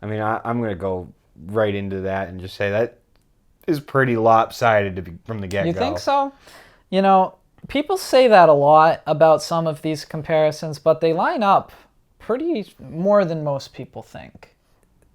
I mean, I'm going to go right into that and just say that is pretty lopsided from the get-go. You think so? You know, people say that a lot about some of these comparisons, but they line up pretty more than most people think.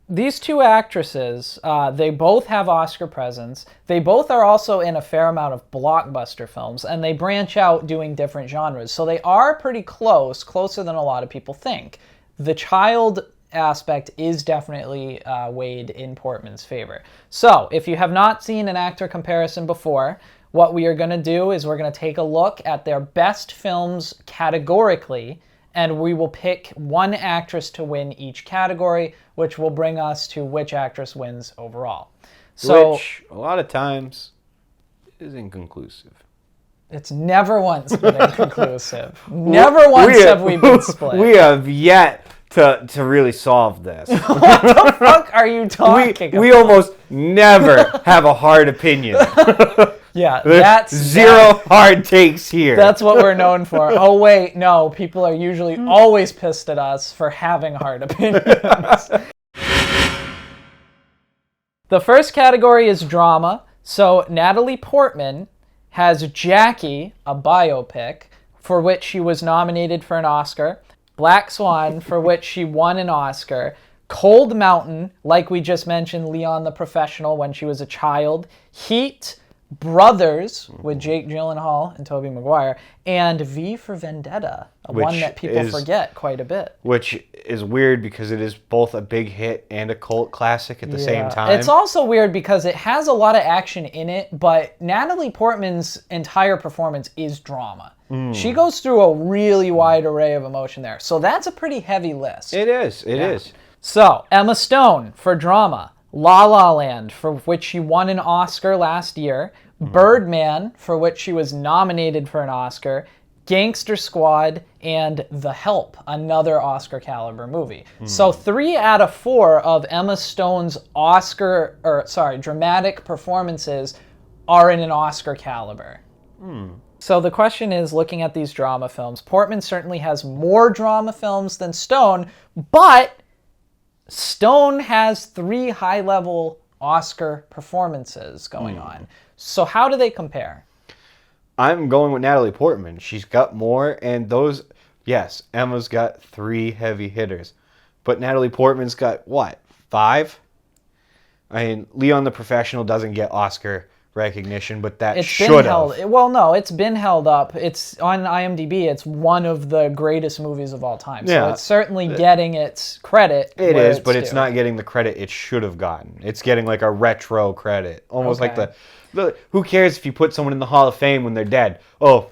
These two actresses, they both have Oscar presence. They both are also in a fair amount of blockbuster films, and they branch out doing different genres. So they are pretty close, closer than a lot of people think. The child aspect is definitely weighed in Portman's favor. So if you have not seen an actor comparison before, what we are going to do is we're going to take a look at their best films categorically, and we will pick one actress to win each category, which will bring us to which actress wins overall. So, which, a lot of times, is inconclusive. It's never once been inconclusive. Never once have we been split. We have yet to really solve this. What the fuck are you talking about? We almost never have a hard opinion. Yeah, that's zero hard takes here. That's what we're known for. Oh, wait, no. People are usually always pissed at us for having hard opinions. The first category is drama. So Natalie Portman has Jackie, a biopic, for which she was nominated for an Oscar. Black Swan, for which she won an Oscar. Cold Mountain, like we just mentioned, Leon the Professional when she was a child. Heat, Brothers with Jake Gyllenhaal and Tobey Maguire, and V for Vendetta, one that people forget quite a bit. Which is weird because it is both a big hit and a cult classic at the same time. It's also weird because it has a lot of action in it, but Natalie Portman's entire performance is drama. She goes through a really wide array of emotion there. So that's a pretty heavy list. It is. It is. So, Emma Stone for drama. La La Land, for which she won an Oscar last year. Birdman, for which she was nominated for an Oscar. Gangster Squad, and The Help, another Oscar caliber movie. So 3 out of 4 of Emma Stone's dramatic performances are in an Oscar caliber. So the question is, looking at these drama films, Portman certainly has more drama films than Stone, but Stone has 3 high-level Oscar performances going on. So how do they compare? I'm going with Natalie Portman. She's got more, and those, yes, Emma's got 3 heavy hitters. But Natalie Portman's got, what, 5? I mean, Leon the Professional doesn't get Oscar recognition, but that should have. Well, no, it's been held up. It's on IMDb. It's one of the greatest movies of all time. So it's certainly getting its credit. It is, but it's not getting the credit it should have gotten. It's getting like a retro credit. Almost like the who cares if you put someone in the Hall of Fame when they're dead? Oh,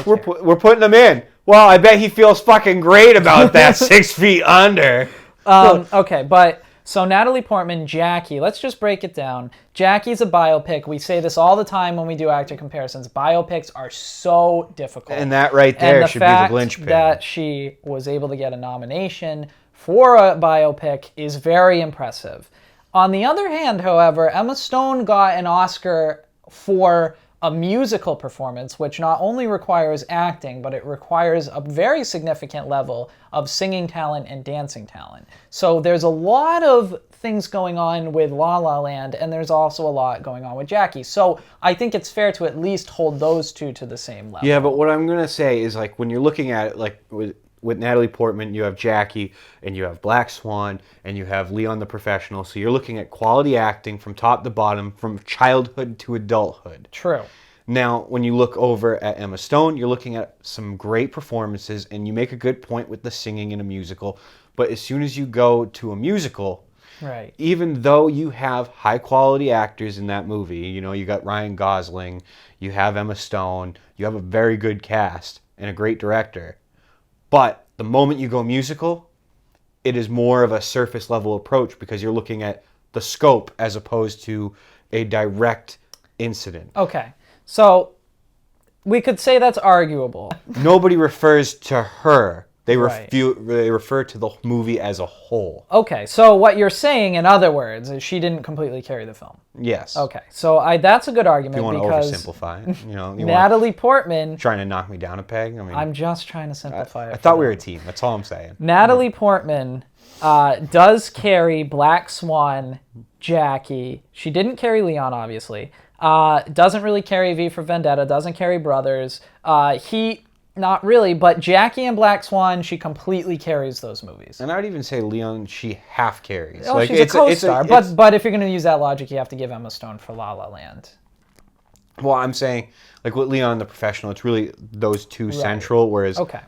we're putting them in. Well, I bet he feels fucking great about that 6 feet under. Okay, but so Natalie Portman, Jackie, let's just break it down. Jackie's a biopic. We say this all the time when we do actor comparisons. Biopics are so difficult. And that right there should be the linchpin. That she was able to get a nomination for a biopic is very impressive. On the other hand, however, Emma Stone got an Oscar for a musical performance, which not only requires acting, but it requires a very significant level of singing talent and dancing talent. So there's a lot of things going on with La La Land, and there's also a lot going on with Jackie. So I think it's fair to at least hold those two to the same level. Yeah, but what I'm going to say is, like, when you're looking at it, like, with Natalie Portman, you have Jackie, and you have Black Swan, and you have Leon the Professional. So you're looking at quality acting from top to bottom, from childhood to adulthood. True. Now, when you look over at Emma Stone, you're looking at some great performances, and you make a good point with the singing in a musical. But as soon as you go to a musical, right, even though you have high-quality actors in that movie, you know, you got Ryan Gosling, you have Emma Stone, you have a very good cast and a great director. But the moment you go musical, it is more of a surface-level approach because you're looking at the scope as opposed to a direct incident. Okay, so we could say that's arguable. Nobody refers to her. They refer to the movie as a whole. Okay, so what you're saying, in other words, is she didn't completely carry the film. Yes. Okay, so that's a good argument. If you want because to oversimplify it, you know, Natalie Portman trying to knock me down a peg. I mean, I'm just trying to simplify it. I thought we were a team. That's all I'm saying. Natalie Portman does carry Black Swan, Jackie. She didn't carry Leon, obviously. Doesn't really carry V for Vendetta. Doesn't carry Brothers. Heat, not really. But Jackie and Black Swan, she completely carries those movies. And I would even say Leon, she half carries. Oh, she's a co-star. But if you're going to use that logic, you have to give Emma Stone for La La Land. Well, I'm saying, like with Leon the Professional, it's really those two central, whereas... Okay.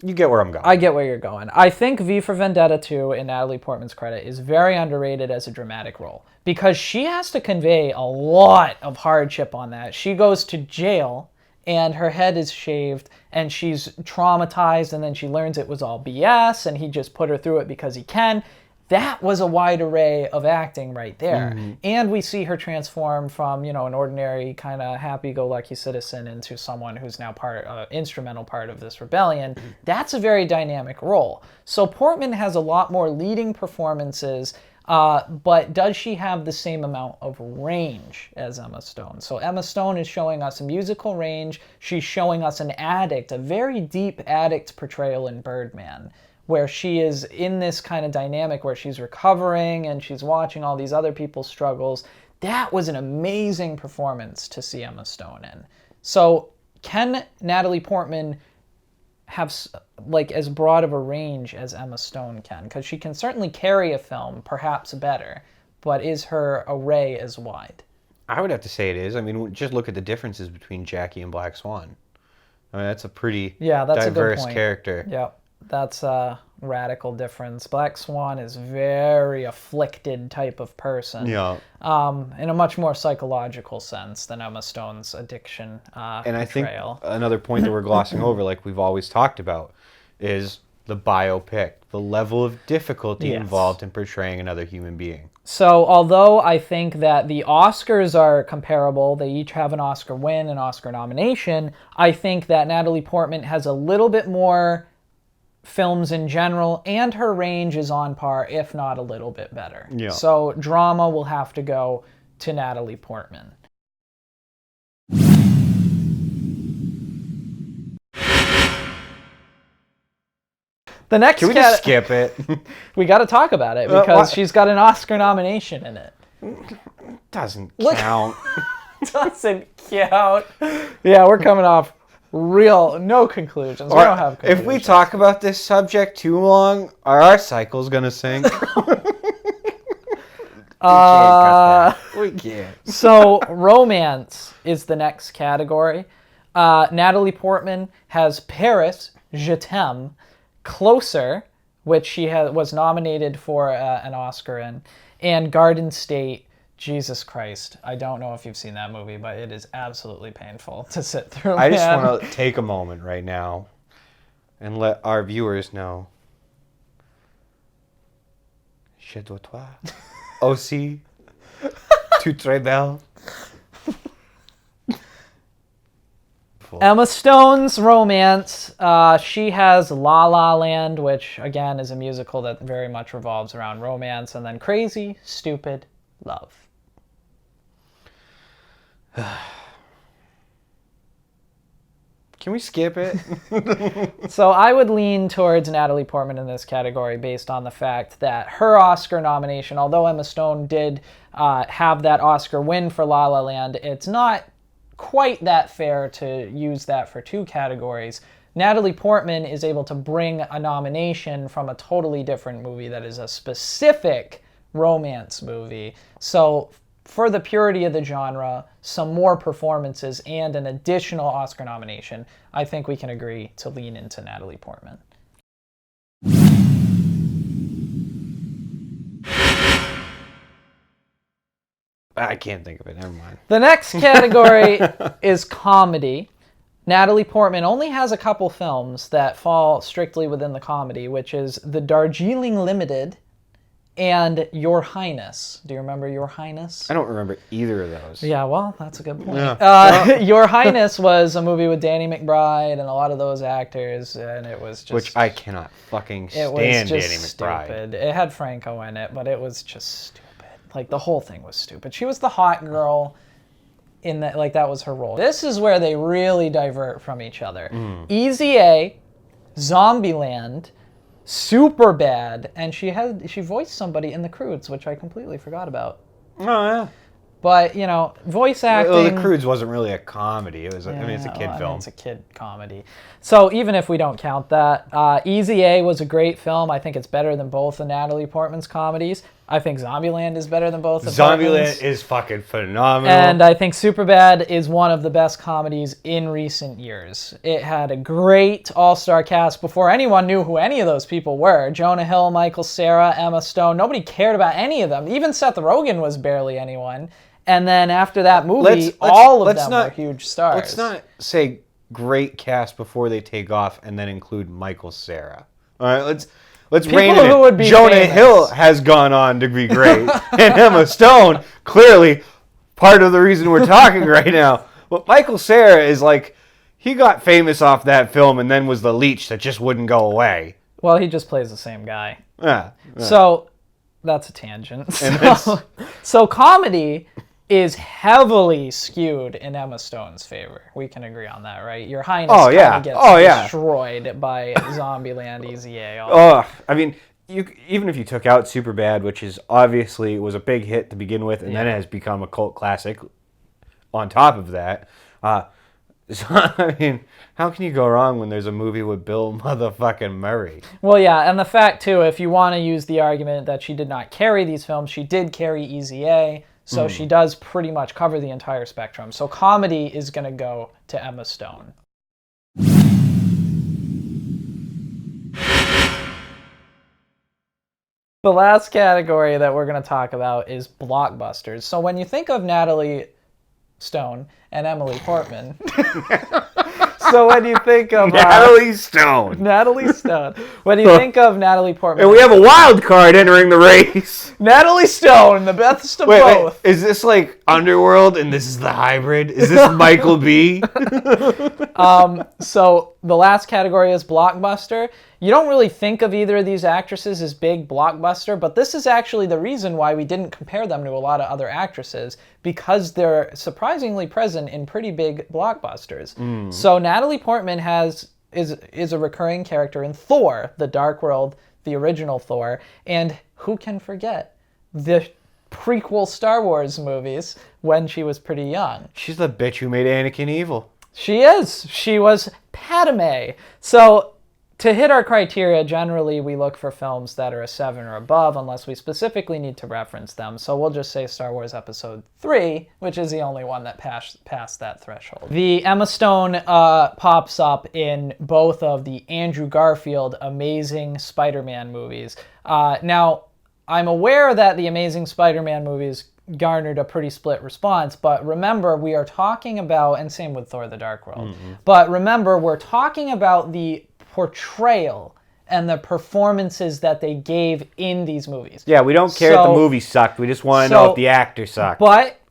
You get where I'm going. I get where you're going. I think V for Vendetta 2, in Natalie Portman's credit, is very underrated as a dramatic role because she has to convey a lot of hardship on that. She goes to jail and her head is shaved and she's traumatized, and then she learns it was all BS and he just put her through it because he can. That was a wide array of acting right there. Mm-hmm. And we see her transform from, an ordinary kind of happy-go-lucky citizen into someone who's now instrumental part of this rebellion. Mm-hmm. That's a very dynamic role. So Portman has a lot more leading performances, but does she have the same amount of range as Emma Stone? So Emma Stone is showing us a musical range. She's showing us an addict, a very deep addict portrayal in Birdman, where she is in this kind of dynamic where she's recovering and she's watching all these other people's struggles. That was an amazing performance to see Emma Stone in. So can Natalie Portman have as broad of a range as Emma Stone can? Because she can certainly carry a film, perhaps better, but is her array as wide? I would have to say it is. I mean, just look at the differences between Jackie and Black Swan. I mean, that's a pretty diverse character. Yep. That's a radical difference. Black Swan is very afflicted type of person. Yeah. In a much more psychological sense than Emma Stone's addiction and I think another point that we're glossing over, like we've always talked about, is the biopic, the level of difficulty involved in portraying another human being. So although I think that the Oscars are comparable, they each have an Oscar win, an Oscar nomination, I think that Natalie Portman has a little bit more films in general, and her range is on par, if not a little bit better. Yeah. So drama will have to go to Natalie Portman. The next Can we just skip it? We got to talk about it because she's got an Oscar nomination in it. Doesn't count. Doesn't count. Yeah, we're coming off no conclusions. We don't have conclusions. If we talk about this subject too long, our cycle's gonna sink. We can't cut that. We can't. So romance is the next category. Natalie Portman has Paris, Je t'aime, Closer, which she was nominated for an Oscar in, and Garden State. Jesus Christ. I don't know if you've seen that movie, but it is absolutely painful to sit through. I just want to take a moment right now and let our viewers know. Je dois toi aussi. Tu très belle. Emma Stone's romance. She has La La Land, which again is a musical that very much revolves around romance, and then Crazy, Stupid, Love. Can we skip it? So I would lean towards Natalie Portman in this category based on the fact that her Oscar nomination, although Emma Stone did have that Oscar win for La La Land, it's not quite that fair to use that for two categories. Natalie Portman is able to bring a nomination from a totally different movie that is a specific romance movie. So for the purity of the genre, some more performances, and an additional Oscar nomination, I think we can agree to lean into Natalie Portman. I can't think of it. Never mind. The next category is comedy. Natalie Portman only has a couple films that fall strictly within the comedy, which is The Darjeeling Limited and Your Highness. Do you remember Your Highness? I don't remember either of those. Yeah, well, that's a good point. Yeah. Your Highness was a movie with Danny McBride and a lot of those actors, and it was just... Which I cannot fucking stand Danny McBride. Stupid. It had Franco in it, but it was just stupid. Like, the whole thing was stupid. She was the hot girl in that, like, that was her role. This is where they really divert from each other. Easy A, Zombieland, Super Bad, and she voiced somebody in The Croods, which I completely forgot about. Oh, yeah. But, you know, voice acting... Well, The Croods wasn't really a comedy. It was. I mean, it's a kid film. It's a kid comedy. So even if we don't count that, Easy A was a great film. I think it's better than both of Natalie Portman's comedies. I think Zombieland is better than both of Zombieland is fucking phenomenal. And I think Superbad is one of the best comedies in recent years. It had a great all-star cast before anyone knew who any of those people were. Jonah Hill, Michael Cera, Emma Stone. Nobody cared about any of them. Even Seth Rogen was barely anyone. And then after that movie, all of them were huge stars. Let's not say great cast before they take off and then include Michael Cera. All right, let's rein it in. Who would be Jonah famous. Hill has gone on to be great, and Emma Stone, clearly part of the reason we're talking right now. But Michael Cera is like, he got famous off that film and then was the leech that just wouldn't go away. Well, he just plays the same guy. Yeah. So that's a tangent. So comedy is heavily skewed in Emma Stone's favor. We can agree on that, right? Your Highness gets destroyed by Zombieland, Easy A. I mean, even if you took out Superbad, which is obviously was a big hit to begin with, and then it has become a cult classic on top of that. So, I mean, how can you go wrong when there's a movie with Bill motherfucking Murray? Well, yeah, and the fact, too, if you want to use the argument that she did not carry these films, she did carry Easy A. So she does pretty much cover the entire spectrum. So comedy is going to go to Emma Stone. The last category that we're going to talk about is blockbusters. So when you think of Natalie Stone and Emily Portman... So when you think of... Natalie Stone. When you think of Natalie Portman... And we have a wild card entering the race. Natalie Stone, the best of both. Wait, is this like Underworld and this is the hybrid? Is this Michael B? So the last category is blockbuster. You don't really think of either of these actresses as big blockbuster, but this is actually the reason why we didn't compare them to a lot of other actresses, because they're surprisingly present in pretty big blockbusters. So Natalie Portman is a recurring character in Thor, The Dark World, the original Thor, and who can forget the prequel Star Wars movies when she was pretty young. She's the bitch who made Anakin evil. She is. She was Padme. So to hit our criteria, generally we look for films that are a 7 or above, unless we specifically need to reference them. So we'll just say Star Wars Episode 3, which is the only one that passed that threshold. The Emma Stone pops up in both of the Andrew Garfield Amazing Spider-Man movies. Now, I'm aware that the Amazing Spider-Man movies garnered a pretty split response, but remember, we are talking about, and same with Thor: The Dark World, but remember, we're talking about the portrayal and the performances that they gave in these movies. Yeah, we don't care if the movie sucked. We just want to know if the actor sucked.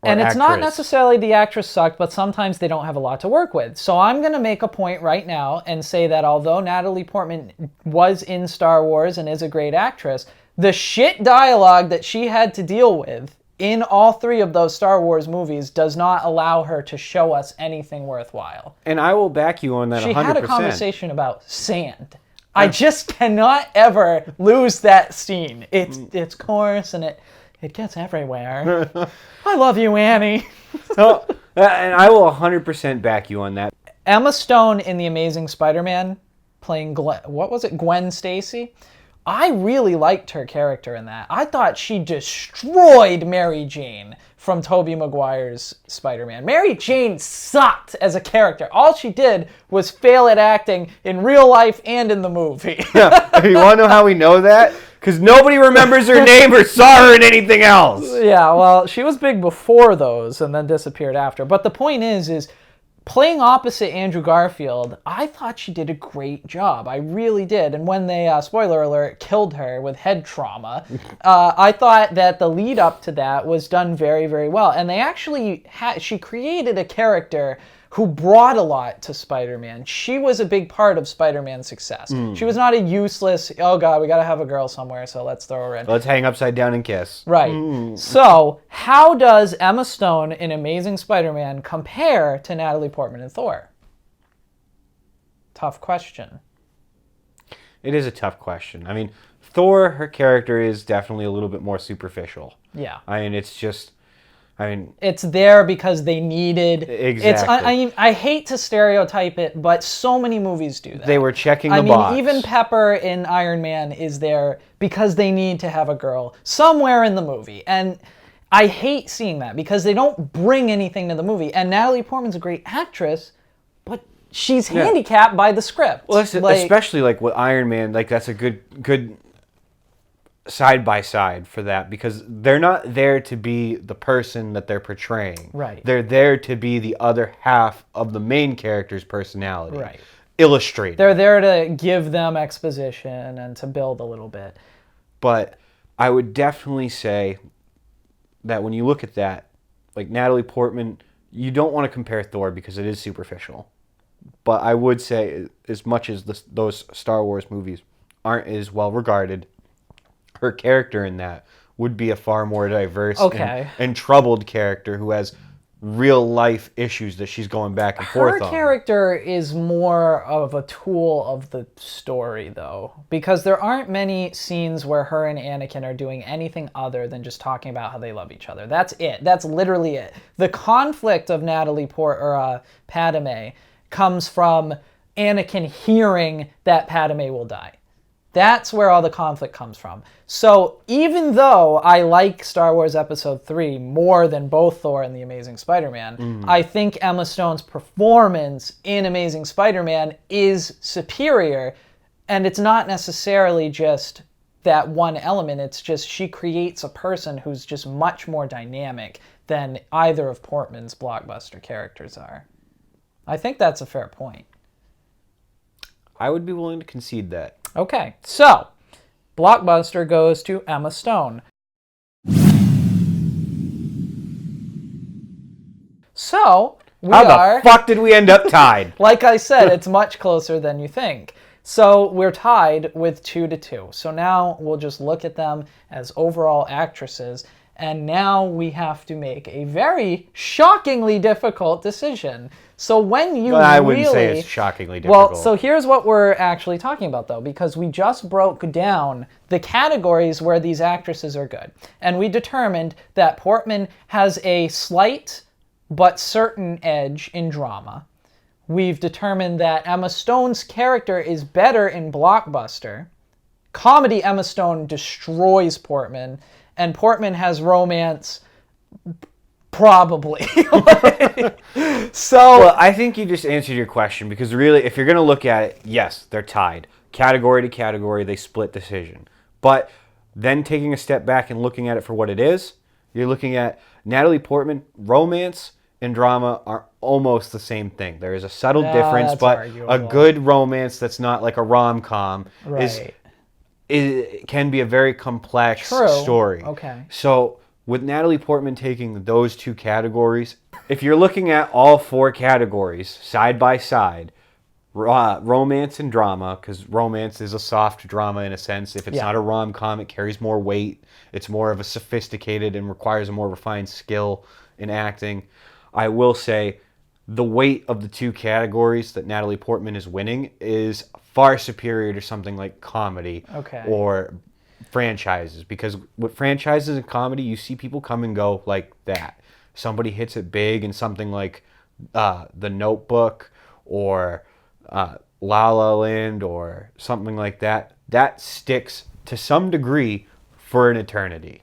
And it's not necessarily the actress sucked, but sometimes they don't have a lot to work with. So I'm going to make a point right now and say that although Natalie Portman was in Star Wars and is a great actress, the shit dialogue that she had to deal with in all 3 of those Star Wars movies does not allow her to show us anything worthwhile. And I will back you on that 100%. She had a conversation about sand. I just cannot ever lose that scene. It's coarse and it gets everywhere. I love you, Annie. And I will 100% back you on that. Emma Stone in The Amazing Spider-Man playing Gwen Stacy. I really liked her character in that. I thought she destroyed Mary Jane from Tobey Maguire's Spider-Man. Mary Jane sucked as a character. All she did was fail at acting in real life and in the movie. Yeah. You want to know how we know that? Because nobody remembers her name or saw her in anything else. Yeah, well, she was big before those and then disappeared after. But the point is playing opposite Andrew Garfield, I thought she did a great job. I really did. And when they, spoiler alert, killed her with head trauma, I thought that the lead up to that was done very, very well. And they actually she created a character who brought a lot to Spider-Man. She was a big part of Spider-Man's success. She was not a useless, oh God, we gotta have a girl somewhere, so let's throw her in. Let's hang upside down and kiss. Right. So, how does Emma Stone in Amazing Spider-Man compare to Natalie Portman in Thor? Tough question. It is a tough question. I mean, Thor, her character is definitely a little bit more superficial. Yeah. I mean, it's just, I mean, It's there because they needed. exactly. I hate to stereotype it, but so many movies do that. They were checking the box. Even Pepper in Iron Man is there because they need to have a girl somewhere in the movie. And I hate seeing that because they don't bring anything to the movie. And Natalie Portman's a great actress, but she's handicapped by the script. Well, especially like with Iron Man, like that's a good side by side for that, because they're not there to be the person that they're portraying. Right. They're there to be the other half of the main character's personality. Right. Illustrated. They're there to give them exposition and to build a little bit. But I would definitely say that when you look at that, like Natalie Portman, you don't want to compare Thor because it is superficial. But I would say, as much as those Star Wars movies aren't as well regarded, her character in that would be a far more diverse and troubled character who has real life issues that she's going back and forth on. Her character is more of a tool of the story, though, because there aren't many scenes where her and Anakin are doing anything other than just talking about how they love each other. That's it. That's literally it. The conflict of Padme comes from Anakin hearing that Padme will die. That's where all the conflict comes from. So even though I like Star Wars Episode 3 more than both Thor and The Amazing Spider-Man, I think Emma Stone's performance in Amazing Spider-Man is superior. And it's not necessarily just that one element. It's just she creates a person who's just much more dynamic than either of Portman's blockbuster characters are. I think that's a fair point. I would be willing to concede that. Okay, so Blockbuster goes to Emma Stone. So How the fuck did we end up tied? Like I said, it's much closer than you think. So we're tied with 2-2. So now we'll just look at them as overall actresses. And now we have to make a very shockingly difficult decision. So when you I wouldn't say it's shockingly difficult. Well, so here's what we're actually talking about, though, because we just broke down the categories where these actresses are good. And we determined that Portman has a slight but certain edge in drama. We've determined that Emma Stone's character is better in Blockbuster. Comedy, Emma Stone destroys Portman. And Portman has romance, probably. Well, I think you just answered your question, because really, if you're going to look at it, yes, they're tied. Category to category, they split decision. But then taking a step back and looking at it for what it is, you're looking at Natalie Portman. Romance and drama are almost the same thing. There is a subtle difference, but arguable. A good romance that's not like a rom-com it can be a very complex story. Okay. So with Natalie Portman taking those two categories, if you're looking at all four categories side by side, romance and drama, because romance is a soft drama in a sense. If it's not a rom-com, it carries more weight. It's more of a sophisticated and requires a more refined skill in acting. I will say the weight of the two categories that Natalie Portman is winning is far superior to something like comedy or franchises. Because with franchises and comedy, you see people come and go like that. Somebody hits it big in something like The Notebook or La La Land or something like that. That sticks to some degree for an eternity.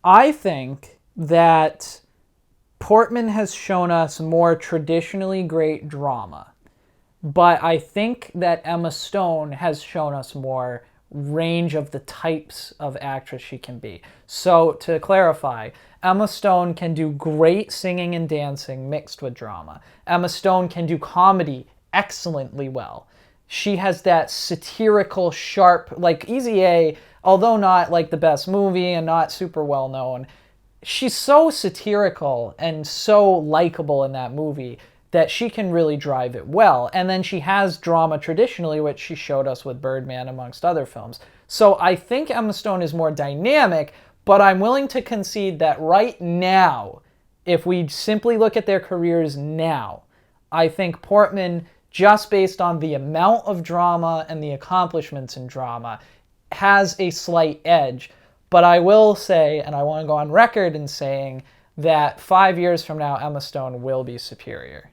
I think that Portman has shown us more traditionally great drama. But I think that Emma Stone has shown us more range of the types of actress she can be. So to clarify, Emma Stone can do great singing and dancing mixed with drama. Emma Stone can do comedy excellently well. She has that satirical, sharp, like Easy A, although not like the best movie and not super well known, she's so satirical and so likable in that movie that she can really drive it well. And then she has drama traditionally, which she showed us with Birdman, amongst other films. So I think Emma Stone is more dynamic, but I'm willing to concede that right now, if we simply look at their careers now, I think Portman just based on the amount of drama and the accomplishments in drama, has a slight edge. But I will say, and I want to go on record in saying, that 5 years from now, Emma Stone will be superior.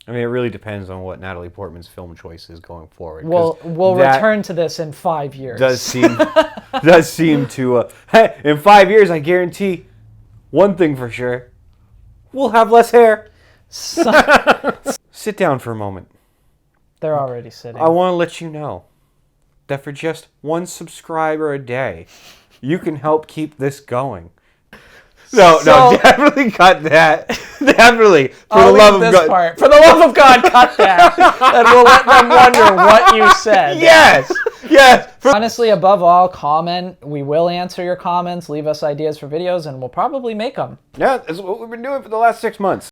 I mean, it really depends on what Natalie Portman's film choice is going forward. We'll return to this in 5 years. Does seem to... in 5 years, I guarantee one thing for sure. We'll have less hair. Sit down for a moment. They're already sitting. I want to let you know that for just 1 subscriber a day, you can help keep this going. No, definitely cut that. Definitely. For the love of God. Part. For the love of God, cut that. And we'll let them wonder what you said. Yes. Yes. Honestly, above all, comment. We will answer your comments. Leave us ideas for videos, and we'll probably make them. Yeah, that's what we've been doing for the last 6 months.